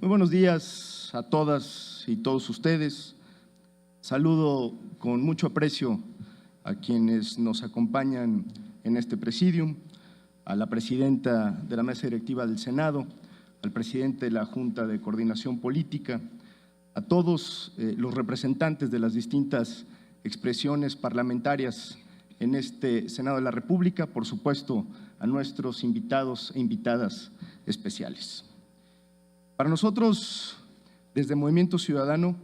Muy buenos días a todas y todos ustedes. Saludo con mucho aprecio a quienes nos acompañan en este presidium, a la presidenta de la mesa directiva del Senado, al presidente de la Junta de Coordinación Política, a todos los representantes de las distintas expresiones parlamentarias en este Senado de la República, por supuesto a nuestros invitados e invitadas especiales. Para nosotros, desde Movimiento Ciudadano,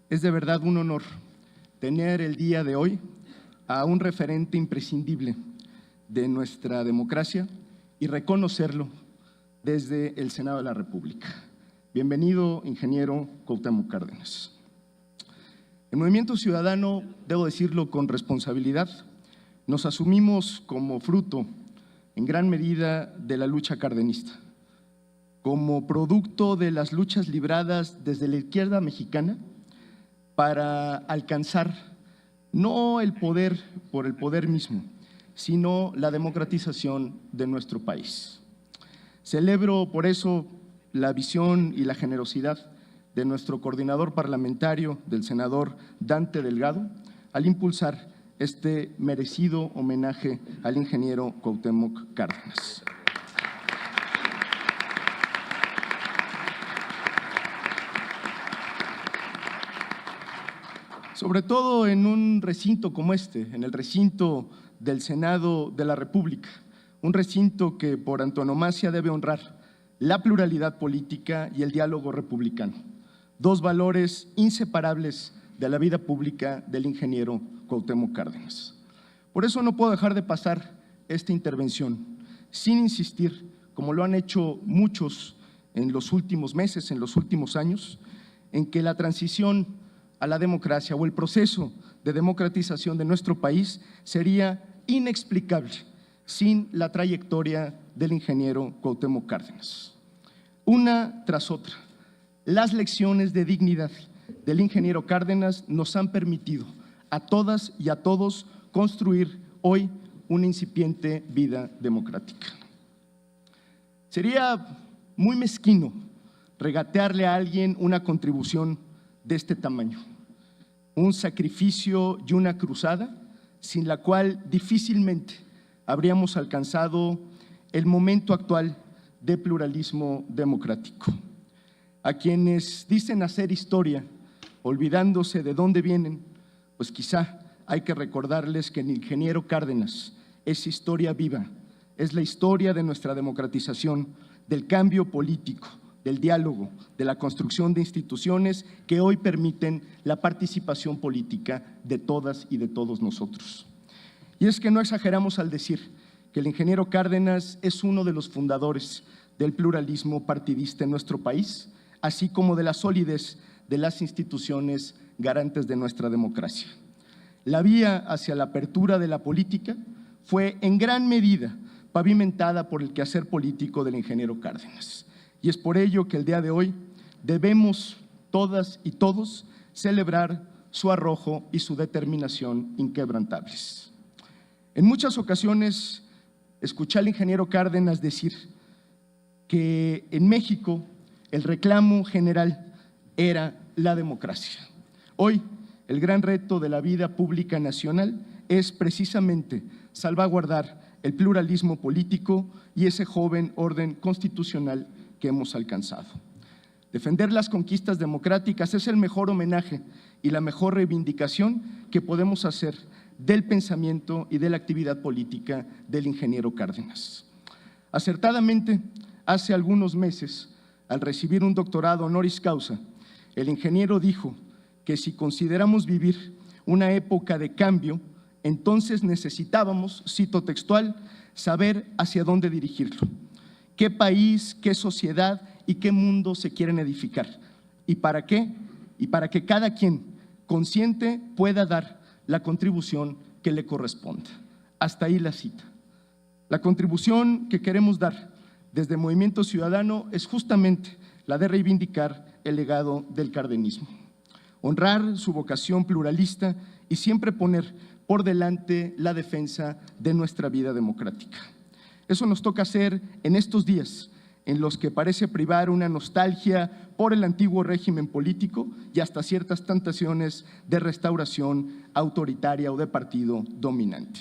es de verdad un honor tener el día de hoy a un referente imprescindible de nuestra democracia y reconocerlo desde el Senado de la República. Bienvenido, ingeniero Cuauhtémoc Cárdenas. En Movimiento Ciudadano, debo decirlo con responsabilidad, nos asumimos como fruto, en gran medida, de la lucha cardenista, como producto de las luchas libradas desde la izquierda mexicana para alcanzar no el poder por el poder mismo, sino la democratización de nuestro país. Celebro por eso la visión y la generosidad de nuestro coordinador parlamentario, del senador Dante Delgado, al impulsar este merecido homenaje al ingeniero Cuauhtémoc Cárdenas. Sobre todo en un recinto como este, en el recinto del Senado de la República, un recinto que por antonomasia debe honrar la pluralidad política y el diálogo republicano, dos valores inseparables de la vida pública del ingeniero Cuauhtémoc Cárdenas. Por eso no puedo dejar de pasar esta intervención sin insistir, como lo han hecho muchos en los últimos meses, en los últimos años, en que la transición a la democracia o el proceso de democratización de nuestro país sería inexplicable sin la trayectoria del ingeniero Cuauhtémoc Cárdenas. Una tras otra, las lecciones de dignidad del ingeniero Cárdenas nos han permitido a todas y a todos construir hoy una incipiente vida democrática. Sería muy mezquino regatearle a alguien una contribución de este tamaño, un sacrificio y una cruzada sin la cual difícilmente habríamos alcanzado el momento actual de pluralismo democrático. A quienes dicen hacer historia, olvidándose de dónde vienen, pues quizá hay que recordarles que el ingeniero Cárdenas es historia viva, es la historia de nuestra democratización, del cambio político, del diálogo, de la construcción de instituciones que hoy permiten la participación política de todas y de todos nosotros. Y es que no exageramos al decir que el ingeniero Cárdenas es uno de los fundadores del pluralismo partidista en nuestro país, así como de la solidez de las instituciones garantes de nuestra democracia. La vía hacia la apertura de la política fue en gran medida pavimentada por el quehacer político del ingeniero Cárdenas. Y es por ello que el día de hoy debemos todas y todos celebrar su arrojo y su determinación inquebrantables. En muchas ocasiones escuché al ingeniero Cárdenas decir que en México el reclamo general era la democracia. Hoy el gran reto de la vida pública nacional es precisamente salvaguardar el pluralismo político y ese joven orden constitucional que hemos alcanzado. Defender las conquistas democráticas es el mejor homenaje y la mejor reivindicación que podemos hacer del pensamiento y de la actividad política del ingeniero Cárdenas. Acertadamente, hace algunos meses, al recibir un doctorado honoris causa, el ingeniero dijo que si consideramos vivir una época de cambio, entonces necesitábamos, cito textual, saber hacia dónde dirigirlo. ¿Qué país, qué sociedad y qué mundo se quieren edificar? ¿Y para qué? Y para que cada quien consciente pueda dar la contribución que le corresponda. Hasta ahí la cita. La contribución que queremos dar desde Movimiento Ciudadano es justamente la de reivindicar el legado del cardenismo, honrar su vocación pluralista y siempre poner por delante la defensa de nuestra vida democrática. Eso nos toca hacer en estos días en los que parece privar una nostalgia por el antiguo régimen político y hasta ciertas tentaciones de restauración autoritaria o de partido dominante.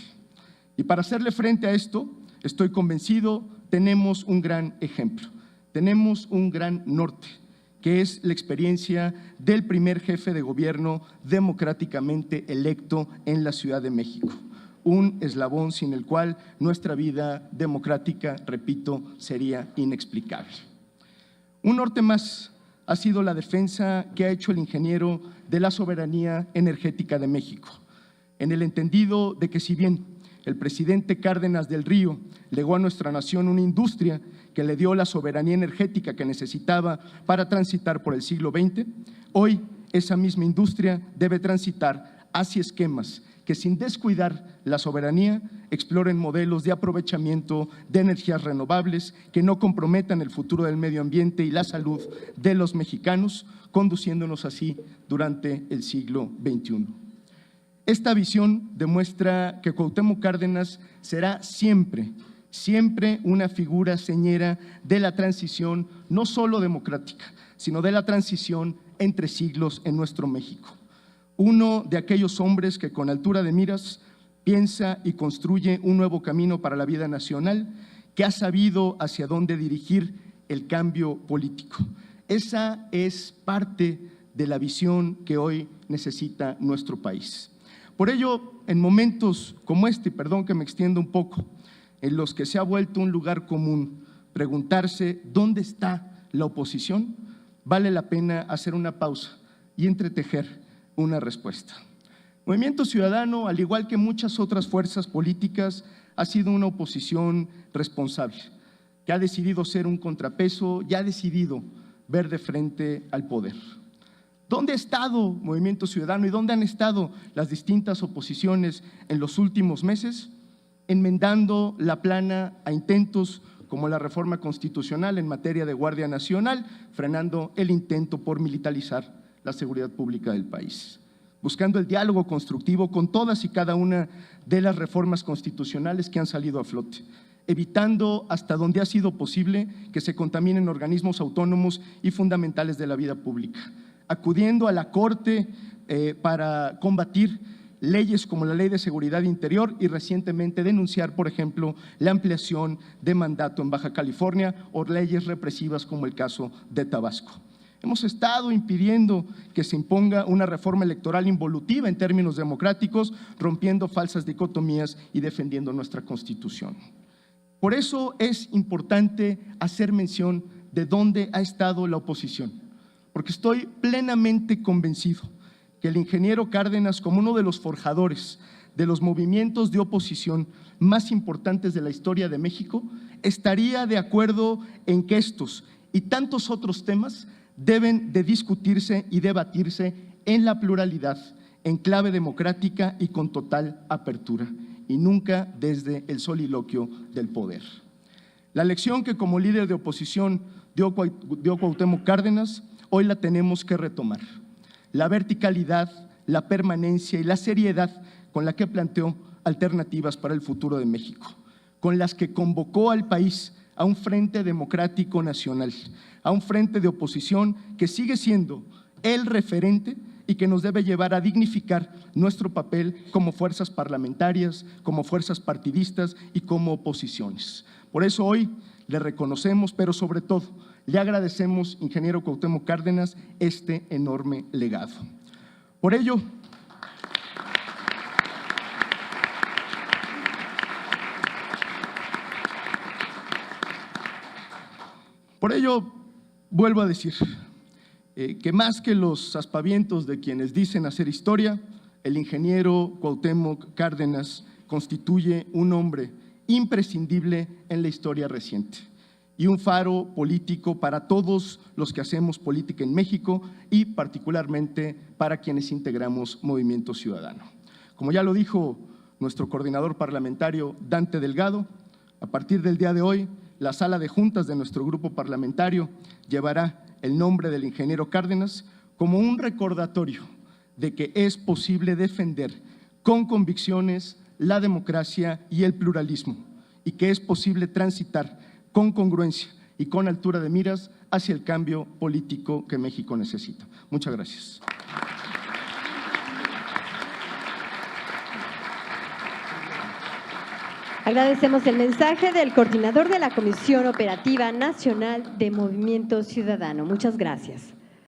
Y para hacerle frente a esto, estoy convencido, tenemos un gran ejemplo, tenemos un gran norte, que es la experiencia del primer jefe de gobierno democráticamente electo en la Ciudad de México. Un eslabón sin el cual nuestra vida democrática, repito, sería inexplicable. Un norte más ha sido la defensa que ha hecho el ingeniero de la soberanía energética de México, en el entendido de que si bien el presidente Cárdenas del Río legó a nuestra nación una industria que le dio la soberanía energética que necesitaba para transitar por el siglo XX, hoy esa misma industria debe transitar hacia esquemas que sin descuidar la soberanía exploren modelos de aprovechamiento de energías renovables que no comprometan el futuro del medio ambiente y la salud de los mexicanos, conduciéndonos así durante el siglo XXI. Esta visión demuestra que Cuauhtémoc Cárdenas será siempre una figura señera de la transición no solo democrática, sino de la transición entre siglos en nuestro México. Uno de aquellos hombres que con altura de miras piensa y construye un nuevo camino para la vida nacional, que ha sabido hacia dónde dirigir el cambio político. Esa es parte de la visión que hoy necesita nuestro país. Por ello, en momentos como este, perdón que me extienda un poco, en los que se ha vuelto un lugar común preguntarse ¿dónde está la oposición?, vale la pena hacer una pausa y entretejer una respuesta. Movimiento Ciudadano, al igual que muchas otras fuerzas políticas, ha sido una oposición responsable, que ha decidido ser un contrapeso y ha decidido ver de frente al poder. ¿Dónde ha estado Movimiento Ciudadano y dónde han estado las distintas oposiciones en los últimos meses? Enmendando la plana a intentos como la reforma constitucional en materia de Guardia Nacional, frenando el intento por militarizar la seguridad pública del país, buscando el diálogo constructivo con todas y cada una de las reformas constitucionales que han salido a flote, evitando hasta donde ha sido posible que se contaminen organismos autónomos y fundamentales de la vida pública, acudiendo a la Corte para combatir leyes como la Ley de Seguridad Interior y recientemente denunciar, por ejemplo, la ampliación de mandato en Baja California o leyes represivas como el caso de Tabasco. Hemos estado impidiendo que se imponga una reforma electoral involutiva en términos democráticos, rompiendo falsas dicotomías y defendiendo nuestra Constitución. Por eso es importante hacer mención de dónde ha estado la oposición, porque estoy plenamente convencido que el ingeniero Cárdenas, como uno de los forjadores de los movimientos de oposición más importantes de la historia de México, estaría de acuerdo en que estos y tantos otros temas deben de discutirse y debatirse en la pluralidad, en clave democrática y con total apertura, y nunca desde el soliloquio del poder. La lección que como líder de oposición dio Cuauhtémoc Cárdenas, hoy la tenemos que retomar. La verticalidad, la permanencia y la seriedad con la que planteó alternativas para el futuro de México, con las que convocó al país a un frente democrático nacional, a un frente de oposición que sigue siendo el referente y que nos debe llevar a dignificar nuestro papel como fuerzas parlamentarias, como fuerzas partidistas y como oposiciones. Por eso hoy le reconocemos, pero sobre todo le agradecemos, ingeniero Cuauhtémoc Cárdenas, este enorme legado. Por ello, vuelvo a decir que más que los aspavientos de quienes dicen hacer historia, el ingeniero Cuauhtémoc Cárdenas constituye un hombre imprescindible en la historia reciente y un faro político para todos los que hacemos política en México y particularmente para quienes integramos Movimiento Ciudadano. Como ya lo dijo nuestro coordinador parlamentario Dante Delgado, a partir del día de hoy, la sala de juntas de nuestro grupo parlamentario llevará el nombre del ingeniero Cárdenas como un recordatorio de que es posible defender con convicciones la democracia y el pluralismo y que es posible transitar con congruencia y con altura de miras hacia el cambio político que México necesita. Muchas gracias. Agradecemos el mensaje del coordinador de la Comisión Operativa Nacional de Movimiento Ciudadano. Muchas gracias.